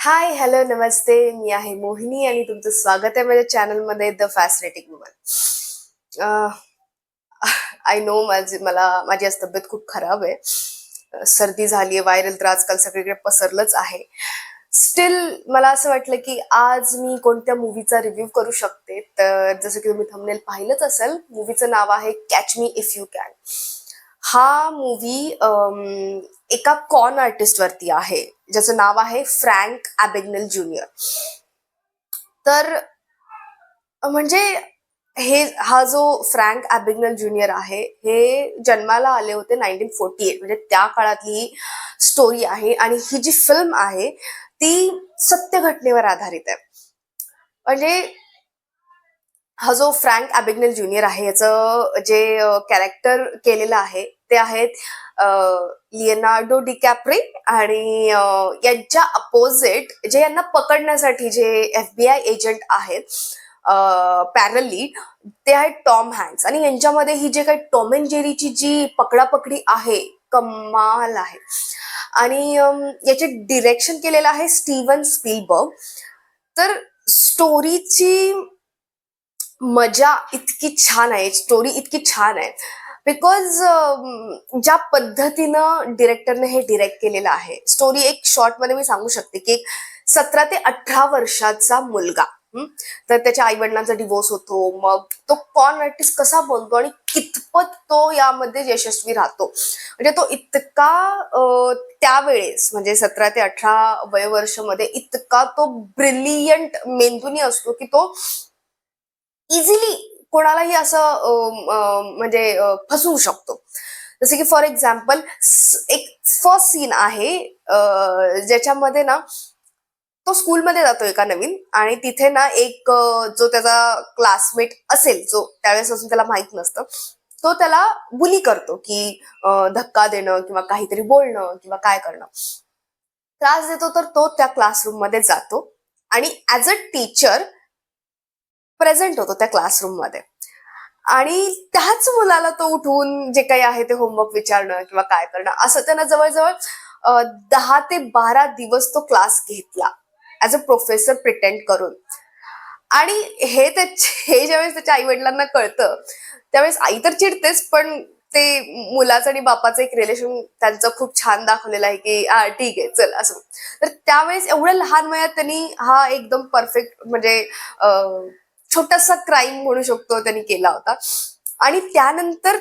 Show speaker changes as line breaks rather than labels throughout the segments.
हाय, hello, नमस्ते. मी आहे मोहिनी आणि तुमचं स्वागत आहे माझ्या चॅनलमध्ये the fascinating woman. I know माझी आज तब्येत खूप खराब आहे. सर्दी झालीये, व्हायरल तर आजकाल सगळीकडे पसरलंच आहे. स्टील मला असं वाटलं की आज मी कोणत्या मूवीचा रिव्ह्यू करू शकते. तर जसं की तुम्ही थंबनेल पाहिलंच असेल, मूवीचं नाव आहे catch me if you can. हा मूवी एका कॉन आर्टिस्ट वरती आहे, ज्याचं नाव आहे फ्रँक ॲबॅग्नेल ज्युनियर. तर म्हणजे हा जो फ्रँक ॲबॅग्नेल ज्युनियर आहे, हे जन्माला आले होते 1948, म्हणजे त्या काळातली ही स्टोरी आहे. आणि ही जी फिल्म आहे ती सत्य घटनेवर आधारित आहे. म्हणजे हा जो फ्रँक ॲबॅग्नेल ज्युनियर आहे, याचं जे कॅरेक्टर केलेलं आहे ते आहेत लिओनार्डो डिकॅप्री. आणि यांच्या अपोजिट जे यांना पकडण्यासाठी जे FBI एजंट आहेत पॅरली, ते आहेत टॉम हँक्स. आणि यांच्यामध्ये ही जे काही टॉम अँड जेरीची जी पकडापकडी आहे, कमाल आहे. आणि याचे डिरेक्शन केलेलं आहे स्टीवन स्पीलबर्ग. तर स्टोरीची मजा इतकी छान आहे, स्टोरी इतकी छान आहे, बिकॉज ज्या पद्धतीनं डिरेक्टरने हे डिरेक्ट केलेलं आहे. स्टोरी एक शॉर्ट मध्ये मी सांगू शकते की एक 17 ते 18 वर्षाचा मुलगा, तर त्याच्या आई वडिलांचा डिवोर्स होतो. मग तो कॉन आर्टिस्ट कसा बनतो आणि कितपत तो यामध्ये यशस्वी राहतो. म्हणजे तो इतका त्यावेळेस म्हणजे 17 ते 18 वयवर्ष मध्ये इतका तो ब्रिलियंट मेंदूनी असतो की तो इझिली कोणालाही असं म्हणजे फसवू शकतो. जसे की फॉर एक्झाम्पल एक फर्स्ट सीन आहे ज्याच्यामध्ये ना तो स्कूलमध्ये जातो एका नवीन, आणि तिथे ना एक जो त्याचा क्लासमेट असेल, जो त्यावेळेस असून त्याला माहित नसतं, तो त्याला बुली करतो की धक्का देणं किंवा काहीतरी बोलणं किंवा काय करणं त्रास देतो. तर तो त्या क्लासरूम मध्ये जातो आणि ऍज अ टीचर प्रेझेंट होतो त्या क्लासरूम मध्ये. आणि त्याच मुलाला तो उठवून जे काही आहे ते होमवर्क विचारणं किंवा काय करणं, असं त्यानं जवळजवळ 10 ते 12 दिवस तो क्लास घेतला ऍज अ प्रोफेसर प्रिटेंड करून. आणि हे ज्यावेळेस त्याच्या आई वडिलांना कळतं, त्यावेळेस आई तर चिडतेच, पण ते मुलाचं आणि बापाचं एक रिलेशन त्यांचं खूप छान दाखवलेलं आहे की हा ठीक आहे चल असं. तर त्यावेळेस एवढ्या लहान वयात त्यांनी हा एकदम परफेक्ट म्हणजे छोटासा क्राईम म्हणू शकतो त्यांनी केला होता. आणि त्यानंतर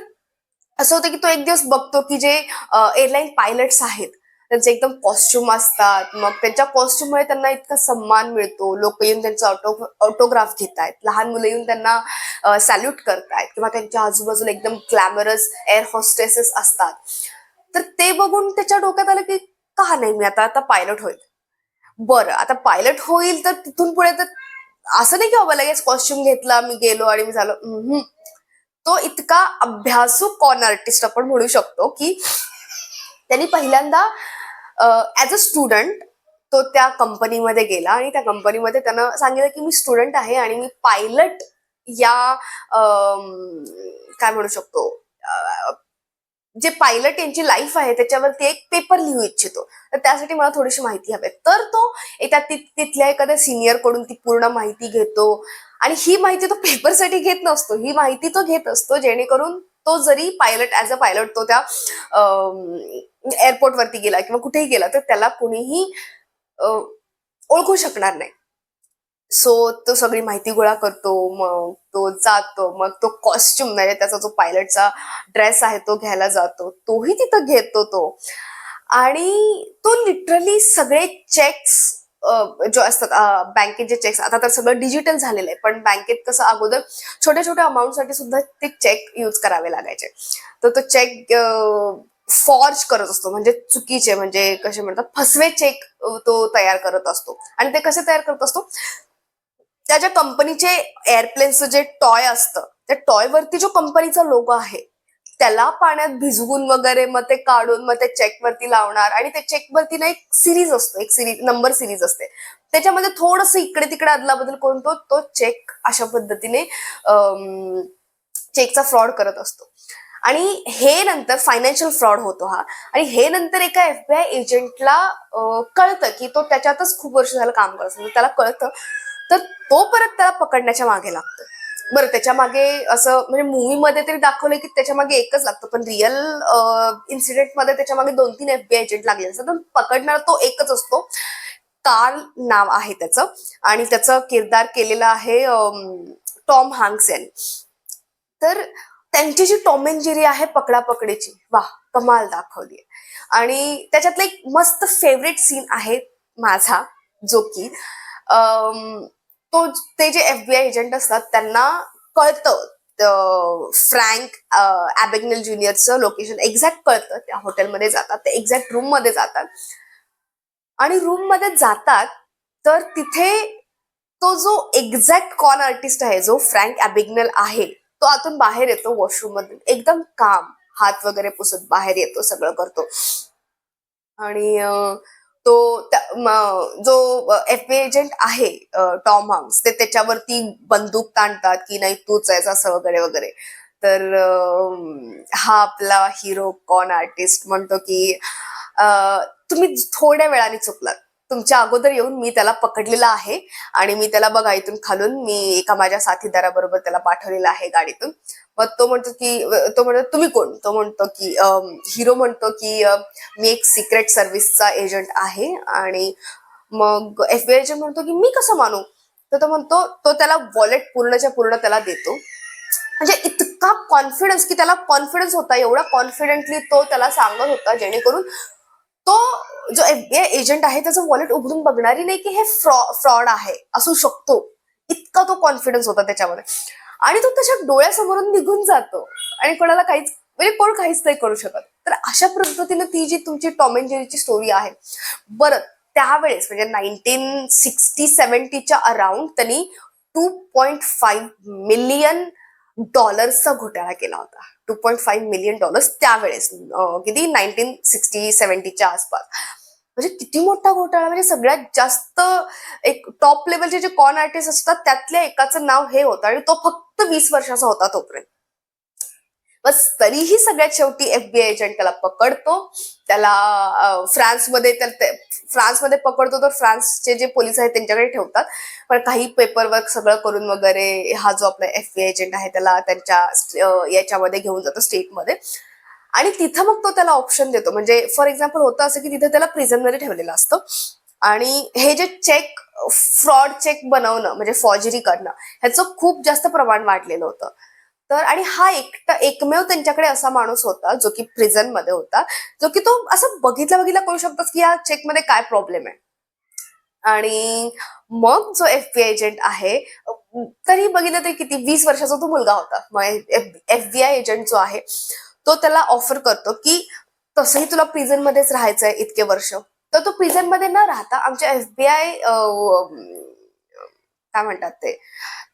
असं होतं की तो एक दिवस बघतो की जे एअरलाईन पायलट्स आहेत त्यांचे एकदम कॉस्ट्युम असतात. मग त्यांच्या कॉस्ट्युममुळे त्यांना इतका सन्मान मिळतो. लोक येऊन त्यांचा ऑटोग्राफ घेत आहेत, लहान मुलं येऊन त्यांना सॅल्यूट करतायत, किंवा त्यांच्या आजूबाजूला एकदम ग्लॅमरस एअर हॉस्टेसेस असतात. तर ते बघून त्याच्या डोक्यात आलं की का नाही मी आता आता पायलट होईल. बरं, आता पायलट होईल तर तिथून पुढे तर असं नाही की बाबा लगेच कॉस्ट्युम घेतला मी गेलो आणि मी झालो. तो इतका अभ्यासू कॉन आर्टिस्ट आपण म्हणू शकतो की त्यांनी पहिल्यांदा ऍज अ स्टुडंट तो त्या कंपनीमध्ये गेला आणि त्या कंपनीमध्ये त्यानं सांगितलं की मी स्टुडंट आहे आणि मी पायलट या काय म्हणू शकतो जे पायलट यांची लाईफ आहे त्याच्यावरती एक पेपर लिहू इच्छितो. तर त्यासाठी मला थोडीशी माहिती हवी. तर तो तिथल्या एखाद्या सिनियर कडून ती पूर्ण माहिती घेतो. आणि ही माहिती तो पेपरसाठी घेत नसतो, ही माहिती तो घेत असतो जेणेकरून तो जरी पायलट ऍज अ पायलट तो त्या एअरपोर्ट वरती गेला किंवा कुठेही गेला तर त्याला कोणीही ओळखू शकणार नाही. सो तो सगळी माहिती गोळा करतो, मग तो जातो, मग तो कॉस्ट्युम म्हणजे त्याचा जो पायलटचा ड्रेस आहे तो घ्यायला जातो, तोही तिथं घेतो तो. आणि तो लिटरली सगळे चेक्स जो असतात बँकेत जे चेक्स, आता तर सगळं डिजिटल झालेलं आहे, पण बँकेत कसं अगोदर छोट्या छोट्या अमाऊंटसाठी सुद्धा ते चेक यूज करावे लागायचे. तर तो चेक फॉर्ज करत असतो, म्हणजे चुकीचे म्हणजे कसे म्हणतात फसवे चेक तो तयार करत असतो. आणि ते कसे तयार करत असतो, त्याच्या कंपनीचे एअरप्लेनचं जे टॉय असतं त्या टॉय वरती जो कंपनीचा लोगो आहे त्याला पाण्यात भिजवून वगैरे मग ते काढून मग ते चेक वरती लावणार. आणि त्या चेक वरती ना एक सिरीज असतो, एक सिरीज नंबर सिरीज असते, त्याच्यामध्ये थोडस इकडे तिकडे अदला बदल करून तो तो चेक अशा पद्धतीने चेकचा फ्रॉड करत असतो. आणि हे नंतर फायनान्शियल फ्रॉड होतो हा, आणि हे नंतर एका FBI एजंटला कळतं की तो त्याच्यातच खूप वर्ष झालं काम करत असतो, त्याला कळतं. तर तो परत त्याला पकडण्याच्या मागे लागतो. बरं, त्याच्या मागे असं म्हणजे मूवी मध्ये तरी दाखवलंय की त्याच्या मागे एकच लागतं, पण रिअल इन्सिडेंट मध्ये त्याच्या मागे 2-3 FBI एजंट लागले असतात, पण पकडणारा तो एकच असतो. कार्ल नाव आहे त्याचं, आणि त्याचं किरदार केलेलं आहे टॉम हँक्स यांनी. तर त्यांची जी टॉम अँड जेरी आहे पकडापकडीची, वाह, कमाल दाखवली. आणि त्याच्यातला एक मस्त फेवरेट सीन आहे माझा, जो की तो ते जे FBI एजंट असतात त्यांना कळतं फ्रँक ॲबॅग्नेल ज्युनियरचं लोकेशन एक्झॅक्ट कळतं. त्या हॉटेलमध्ये जातात, ते एक्झॅक्ट रूम मध्ये जातात, आणि रूम मध्ये जातात तर तिथे तो जो एक्झॅक्ट कॉन आर्टिस्ट आहे, जो फ्रँक ॲबिग्नल आहे, तो आतून बाहेर येतो वॉशरूम मधून, एकदम काम, हात वगैरे पुसत बाहेर येतो, सगळं करतो. आणि तो जो FBI एजंट आहे टॉम हँक्स, ते त्याच्यावरती बंदूक ताणतात की नाही तूच आहेस, असं वगैरे वगैरे. तर हा आपला हिरो कॉन आर्टिस्ट म्हणतो की तुम्ही थोड्या वेळाने चुकलात, तुमच्या अगोदर येऊन मी त्याला पकडलेला आहे, आणि मी त्याला बघा इथून खालून मी एका माझ्या साथीदाराबरोबर त्याला पाठवलेलं आहे गाडीतून. मग तो म्हणतो तुम्ही कोण? तो म्हणतो की हिरो म्हणतो की मी एक सिक्रेट सर्व्हिसचा एजंट आहे. आणि मग FBI एजंट म्हणतो की मी कसं मानू? तर तो म्हणतो, तो त्याला वॉलेट पूर्णच्या पूर्ण त्याला देतो. म्हणजे इतका कॉन्फिडन्स, की त्याला कॉन्फिडन्स होता, एवढा कॉन्फिडेंटली तो त्याला सांगत होता, जेणेकरून तो जो FBI एजंट आहे त्याचं वॉलेट उघडून बघणारी नाही की हे फ्रॉड आहे, असू शकतो, इतका तो कॉन्फिडन्स होता त्याच्यामध्ये. आणि तो त्याच्या डोळ्यासमोरून निघून जातो, आणि कोणाला काहीच, म्हणजे कोण काहीच नाही करू शकत. तर अशा पद्धतीने ती जी तुमची टॉम अँड जेरीची स्टोरी आहे. बरं, त्यावेळेस म्हणजे 1960-70च्या अराउंड त्यांनी $2.5 मिलियन घोटाळा केला होता. $2.5 मिलियन त्यावेळेस, किती 1960-70च्या आसपास. म्हणजे किती मोठा घोटाळा, म्हणजे सगळ्यात जास्त एक टॉप लेवलचे जे कॉन आर्टिस्ट असतात त्यातल्या एकाचं नाव हे होतं, आणि तो फक्त 20 वर्षाचा होता तोपर्यंत. बस, तरीही सगळ्यात शेवटी FBI एजंट त्याला पकडतो. त्याला फ्रान्समध्ये फ्रान्समध्ये पकडतो, तर फ्रान्सचे जे पोलीस आहेत त्यांच्याकडे ठेवतात. पण काही पेपर वर्क सगळं करून वगैरे हा जो आपला FBI एजंट आहे त्याला त्यांच्या याच्यामध्ये घेऊन जातो, स्टेटमध्ये. आणि तिथं मग तो त्याला ऑप्शन देतो. म्हणजे फॉर एक्झाम्पल होतं असं की तिथे त्याला प्रिझनमध्ये ठेवलेलं असतं, आणि हे जे चेक, फ्रॉड चेक बनवणं म्हणजे फॉर्जरी करणं, ह्याचं खूप जास्त प्रमाण वाढलेलं होतं. तर आणि हा एकमेव त्यांच्याकडे असा माणूस होता जो की प्रिझन मध्ये होता, जो की तो असं बघितला बघितला करू शकतो की या चेक मध्ये काय प्रॉब्लेम आहे. आणि मग जो FBI एजंट आहे, तरी बघितलं तरी किती 20 वर्षाचा तो मुलगा होता. मग FBI एजंट जो आहे तो त्याला ऑफर करतो की तसंही तुला प्रिझन मध्येच राहायचंय इतके वर्ष, तर तो प्रिझन मध्ये न राहता आमच्या FBI काय म्हणतात ते,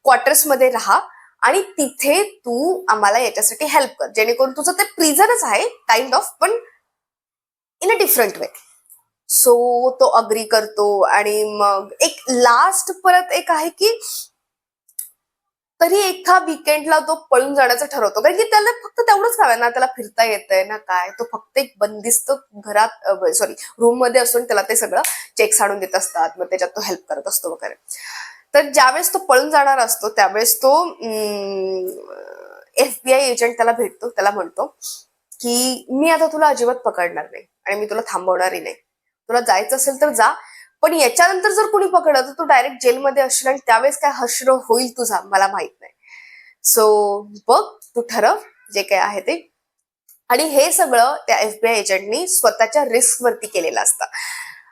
क्वार्टर्स मध्ये राहा, आणि तिथे तू आम्हाला याच्यासाठी हेल्प कर, जेणेकरून तुझं ते प्रिझनच आहे काइंड ऑफ, पण in a different way. So तो अग्री करतो. आणि मग एक लास्ट परत एक आहे की तरी एका विकेंडला तो पळून जाण्याचं ठरवतो, कारण की त्याला फक्त तेवढंच हवंय ना, त्याला फिरता येतंय ना काय, तो फक्त एक बंदिस्त घरात, सॉरी, रूम मध्ये असून त्याला ते सगळं चेक्स आणून देत असतात, मग त्याच्यात तो हेल्प करत असतो वगैरे. तर ज्यावेळेस तो पळून जाणार असतो त्यावेळेस तो FBI एजंट त्याला भेटतो, त्याला म्हणतो की मी आता तुला अजिबात पकडणार नाही, आणि मी तुला थांबवणारही नाही. तुला जायचं असेल तर जा, पण याच्यानंतर जर कोणी पकडलं तर तू डायरेक्ट जेलमध्ये असशील, आणि त्यावेळेस काय हश्र होईल तुझा मला माहित नाही. सो बघ, तू ठरव जे काय आहे ते. आणि हे सगळं त्या FBI एजंटनी स्वतःच्या रिस्क वरती केलेलं असतं.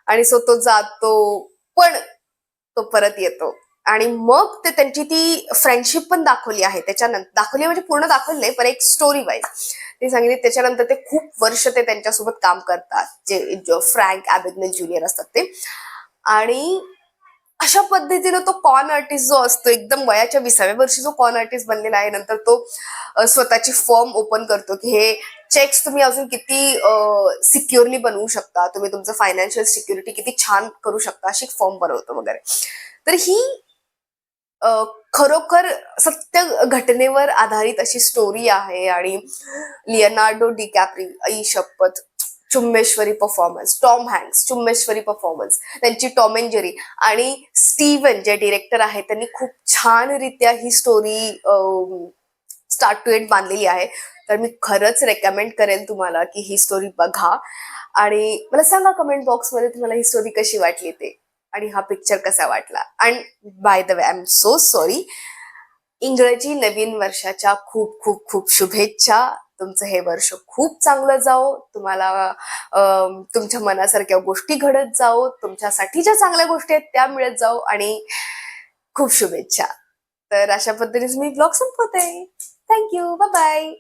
आणि सो तो जातो, पण तो परत येतो. आणि मग ते त्यांची ती फ्रेंडशिप पण दाखवली आहे त्याच्यानंतर, दाखवली म्हणजे पूर्ण दाखवली नाही, पण एक स्टोरी वाईज ते सांगितली. त्याच्यानंतर ते खूप वर्ष ते त्यांच्यासोबत काम करतात, जे फ्रँक ॲबॅग्नेल ज्युनियर असतात ते. आणि अशा पद्धतीनं तो कॉन आर्टिस्ट जो असतो, एकदम वयाच्या 20व्या वर्षी जो कॉन आर्टिस्ट बनलेला आहे, नंतर तो स्वतःची फर्म ओपन करतो की हे चेक्स तुम्ही अजून किती सिक्युअरली बनवू शकता, तुम्ही तुमचं फायनान्शियल सिक्युरिटी किती छान करू शकता, अशी फर्म बनवतो वगैरे. तर ही खरोखर सत्य घटनेवर आधारित अशी स्टोरी आहे. आणि लिओनार्डो डिकॅप्री, आई शपथ, चुम्मेश्वरी परफॉर्मन्स. टॉम हँक्स, चुम्मेश्वरी परफॉर्मन्स त्यांची. Tom and Jerry. आणि स्टीव्हन जे डिरेक्टर आहेत त्यांनी खूप छान रित्या ही स्टोरी स्टार्ट टू एंड बांधलेली आहे. तर मी खरंच रेकमेंड करेल तुम्हाला की ही स्टोरी बघा. आणि मला सांगा कमेंट बॉक्समध्ये तुम्हाला ही स्टोरी कशी वाटली ते, आणि हा पिक्चर कसा वाटला. And by the way, I am so sorry, इंग्रजी नवीन वर्षाच्या खूप खूप खूप शुभेच्छा. तुमचं हे वर्ष खूप चांगलं जाओ. तुम्हाला तुमच्या मनासारख्या गोष्टी घडत जाओ. तुमच्यासाठी ज्या चांगल्या गोष्टी आहेत त्या मिळत जाओ. आणि खूप शुभेच्छा. तर अशा पद्धतीने मी ब्लॉग संपवते. थँक्यू. Bye bye.